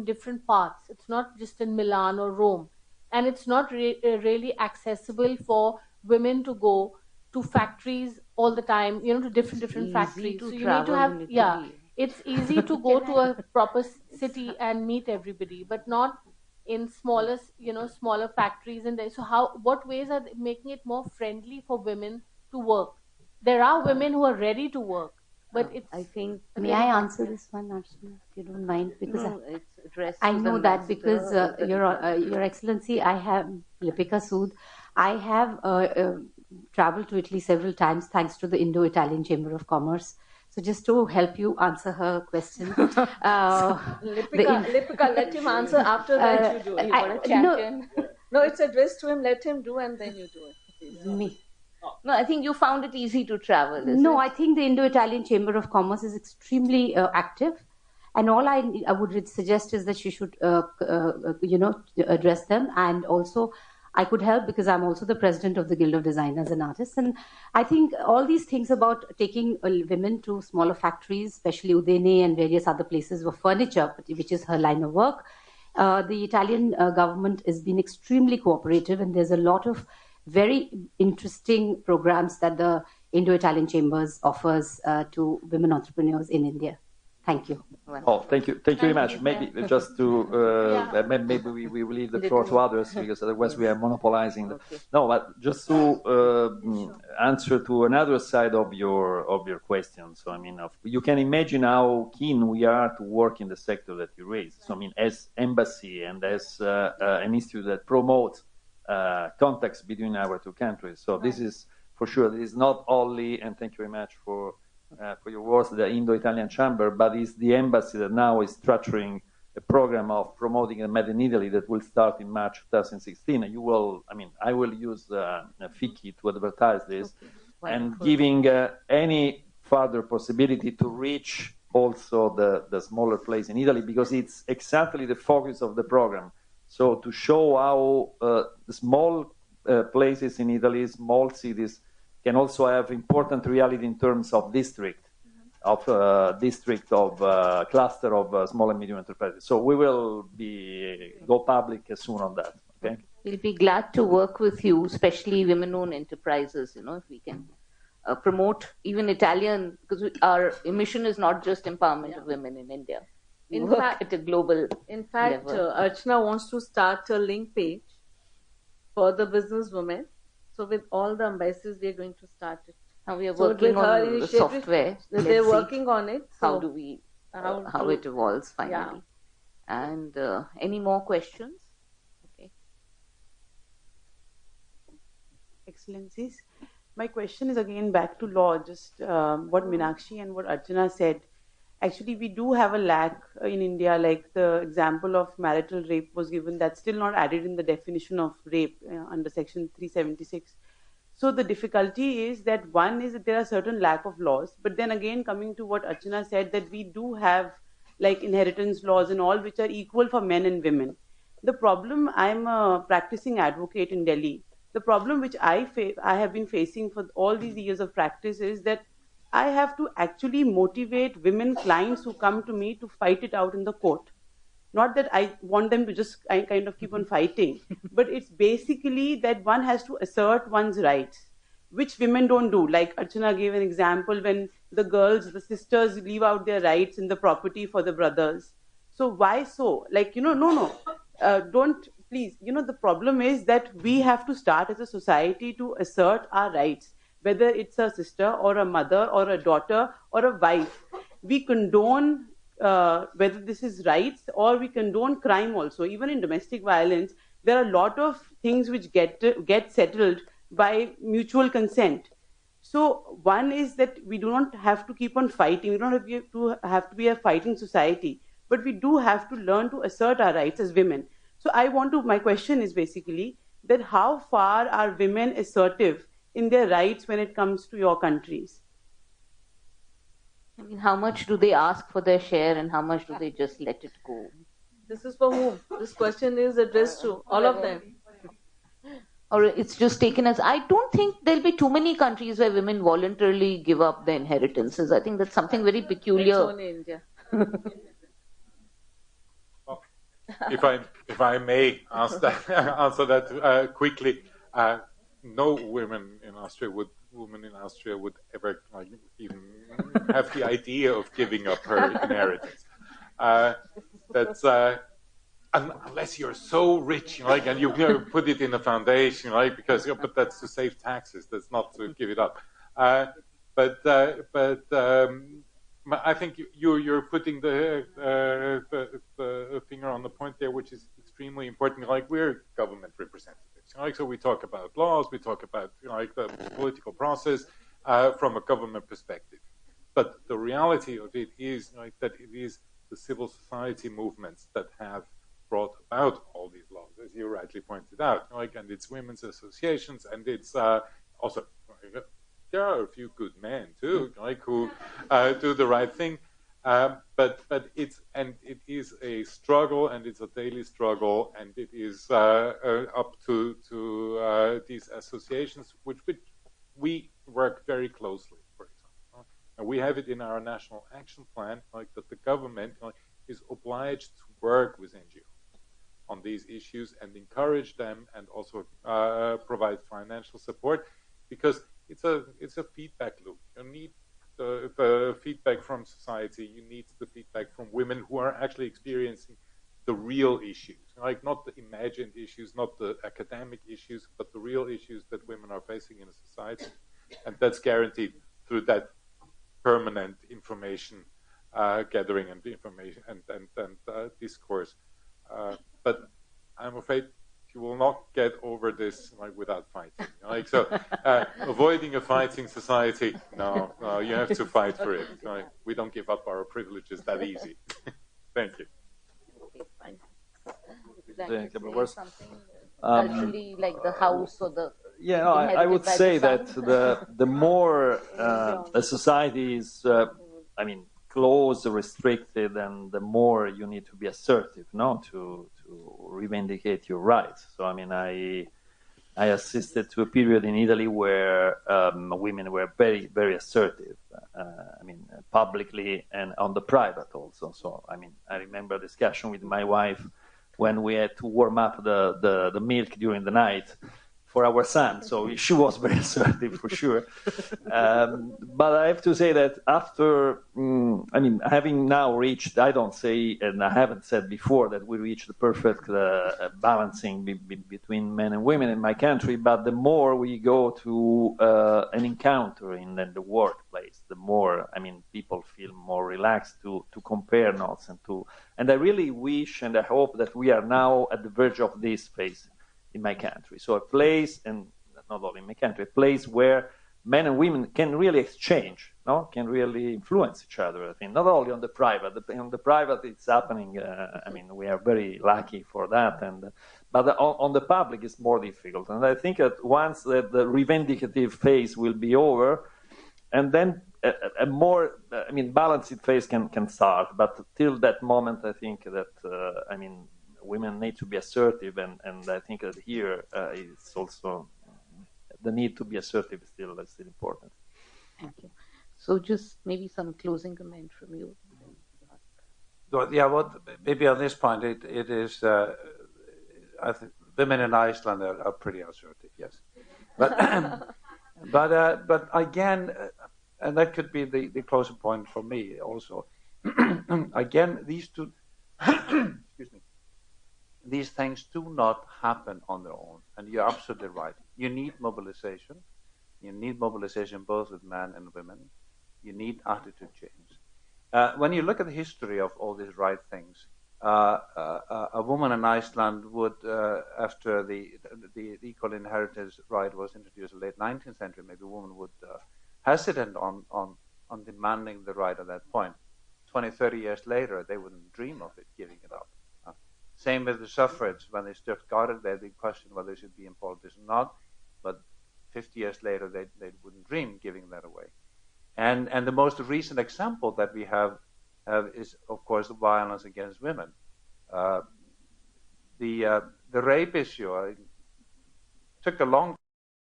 different parts. It's not just in Milan or Rome. And it's not really accessible for women to go to factories all the time, to different factories. So you need to have, it's easy to go to a proper city and meet everybody, but not in smaller factories. And there, so what ways are they making it more friendly for women to work? There are women who are ready to work, but it's, I think, may I answer this one, Archana, if you don't mind? Because it's addressed I to know the that because Ambassador. Your Excellency, I have Lipika Sood. I have traveled to Italy several times thanks to the Indo-Italian Chamber of Commerce. So just to help you answer her question, Lipika, let him answer. After that, you do it. You want to champion? No, it's addressed to him. Let him do, and then you do it. Please. Me. No, I think you found it easy to travel. No, I think the Indo-Italian Chamber of Commerce is extremely active. And all I would suggest is that she should, address them. And also, I could help because I'm also the president of the Guild of Designers and Artists. And I think all these things about taking women to smaller factories, especially Udine and various other places for furniture, which is her line of work, the Italian government has been extremely cooperative, and there's a lot of very interesting programs that the Indo-Italian Chambers offers to women entrepreneurs in India. Thank you. Oh, thank you very much. Maybe just to maybe we will leave the floor to others because otherwise we are monopolizing. No, but just to answer to another side of your question. So I mean, you can imagine how keen we are to work in the sector that you raised. So I mean, as embassy and as an institute that promotes contacts between our two countries. So this is for sure. This is not only, and thank you very much for your words, the Indo-Italian Chamber, but it's the embassy that now is structuring a program of promoting a Made in Italy that will start in March 2016. And I will use FICCI to advertise this and giving any further possibility to reach also the smaller place in Italy, because it's exactly the focus of the program. So to show how small places in Italy, small cities, can also have important reality in terms of district, of cluster of small and medium enterprises. So we will go public soon on that. Okay. We'll be glad to work with you, especially women-owned enterprises. If we can promote even Italian, because our mission is not just empowerment of women in India. We work at a global level. Archana wants to start a link page for the business women. So with all the ambassadors, we are going to start it. Now we are working on the software. They're working on it. So how it evolves finally. Yeah. And any more questions? Okay. Excellencies, my question is again back to law, just what Meenakshi and what Archana said. Actually, we do have a lack in India, like the example of marital rape was given, that's still not added in the definition of rape under section 376. So the difficulty is that one is that there are certain lack of laws, but then again coming to what Archana said, that we do have like inheritance laws and all which are equal for men and women. The problem, I'm a practicing advocate in Delhi. The problem which I have been facing for all these years of practice is that I have to actually motivate women clients who come to me to fight it out in the court. Not that I want them to just kind of keep on fighting, but it's basically that one has to assert one's rights, which women don't do. Like Archana gave an example when the sisters leave out their rights in the property for the brothers. So why so? Like, don't, please, the problem is that we have to start as a society to assert our rights. Whether it's a sister or a mother or a daughter or a wife, we condone whether this is rights or we condone crime also. Even in domestic violence, there are a lot of things which get settled by mutual consent. So one is that we do not have to keep on fighting. We don't have to be a fighting society, but we do have to learn to assert our rights as women. So my question is basically that how far are women assertive in their rights when it comes to your countries? I mean, how much do they ask for their share and how much do they just let it go? This is for whom? This question is addressed to all of them. Or it's just taken as, I don't think there'll be too many countries where women voluntarily give up their inheritances. I think that's something very peculiar. It's only India. Okay. if I may answer that quickly, no women in Austria would ever even have the idea of giving up her inheritance. That's unless you're so rich, and you put it in a foundation, but that's to save taxes. That's not to give it up. But I think you're putting the finger on the point there, which is extremely important. We're government representatives, so we talk about laws, we talk about the political process from a government perspective. But the reality of it is that it is the civil society movements that have brought about all these laws, as you rightly pointed out. And it's women's associations, and it's also there are a few good men too, who do the right thing. But it is a struggle, and it's a daily struggle, and it is up to these associations, which we work very closely, for example. And we have it in our national action plan, that the government is obliged to work with NGOs on these issues and encourage them, and also provide financial support, because it's a feedback loop. You need the feedback from society. You need the feedback from women who are actually experiencing the real issues, not the imagined issues, not the academic issues, but the real issues that women are facing in a society, and that's guaranteed through that permanent information gathering and information and discourse. But I'm afraid you will not get over this without fighting. Avoiding a fighting society, no, you have to fight for it. We don't give up our privileges that easy. Thank you. Okay, fine. Something culturally, like the house or the I would say that the more a society is, closed, restricted, and the more you need to be assertive, to reivindicate your rights. So I assisted to a period in Italy where women were very, very assertive. Publicly and on the private also. So I remember a discussion with my wife when we had to warm up the milk during the night for our son. So she was very assertive for sure. But I have to say that after, having now reached, I don't say, and I haven't said before that we reached the perfect balancing between men and women in my country, but the more we go to an encounter in the workplace, the more, people feel more relaxed to compare notes and I really wish and I hope that we are now at the verge of this phase in my country. So a place, and not only in my country, a place where men and women can really exchange, can really influence each other. I think not only on the private. On the private, it's happening. We are very lucky for that, but on the public, it's more difficult. And I think that once the reivindicative phase will be over, and then a more, balanced phase can start. But till that moment, I think that women need to be assertive, and I think that here it's also the need to be assertive is still important. Thank you. So just maybe some closing comment from you. Maybe on this point, it is. I think women in Iceland are pretty assertive, yes, but again, and that could be the closing point for me also. Again, these two. Excuse me. These things do not happen on their own, and you're absolutely right. You need mobilization. You need mobilization both with men and women. You need attitude change. When you look at the history of all these right things, a woman in Iceland would, after the equal inheritance right was introduced in the late 19th century, maybe a woman would hesitate on demanding the right at that point. 20, 30 years later, they wouldn't dream of it, giving it up. Same with the suffrage. When they still got it, they questioned whether they should be in politics or not. But 50 years later, they wouldn't dream giving that away. And the most recent example that we have is, of course, the violence against women. The rape issue took a long